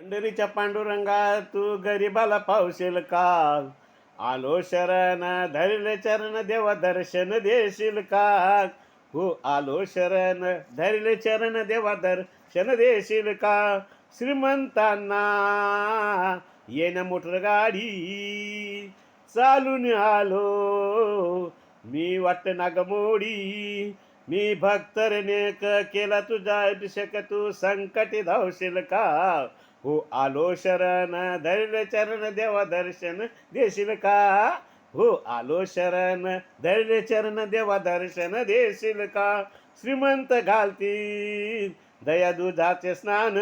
पंढरीच्या पांडुरंगा तू गरिबाला पावशील का? आलो शरण धरले चरण देवा दर्शन देशील का? हो आलो शरण धरले चरण देवा दर्शन देशील का? श्रीमंतांना येण्या मोटर गाडी चालून आलो मी वाट नागमोडी. मी भक्तर नेक केला तुझा अभिषेक तू संकटी धावशील का? हो आलो शरण धरले चरण देवा दर्शन देशील का? हो आलो शरण धरले चरण देवा दर्शन देशील का? श्रीमंत घालतील दया दुधाचे स्नान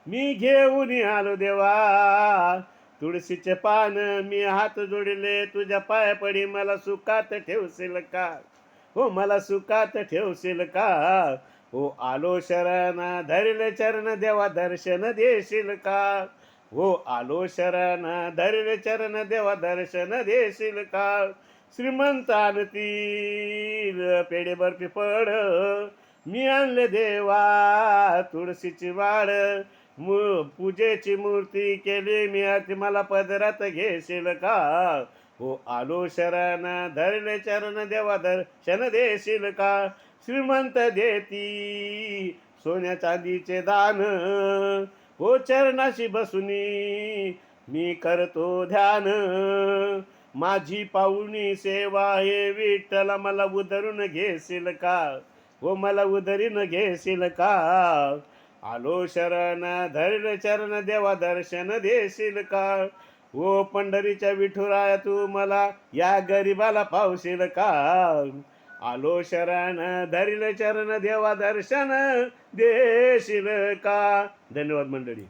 मी घेऊन आलो देवा तुळशीचे पान. मी हात जोडले तुझ्या पाय पडी मला सुखात ठेवशील का? हो मला सुखात ठेवशील का? हो आलो शरण धरले चरण देवा दर्शन देशील का? हो आलो शरण धरले चरण देवा दर्शन देशील का? श्रीमंत आणतील पेढे बर्फी पड मी आणले देवा तुळशीची वाड. पूजेची मूर्ती केली मी आरती मला पदरात घेशील का? हो आलो शरण धरले चरण देवा दर्शन देशील का? श्रीमंत देती सोन्या चांदीचे दान हो चरणाशी बसुनी मी करतो ध्यान. माझी पाहुणी सेवा हे विठ्ठला मला उधरून घेशील का? हो मला उधरीन घेशील का? आलो शरण धरले चरण देवा दर्शन देशील का? हो पंढरीच्या विठुराया तू मला या गरिबाला पावशील का? आलो शरण धरले चरण देवा दर्शन देशील का? धन्यवाद मंडळी.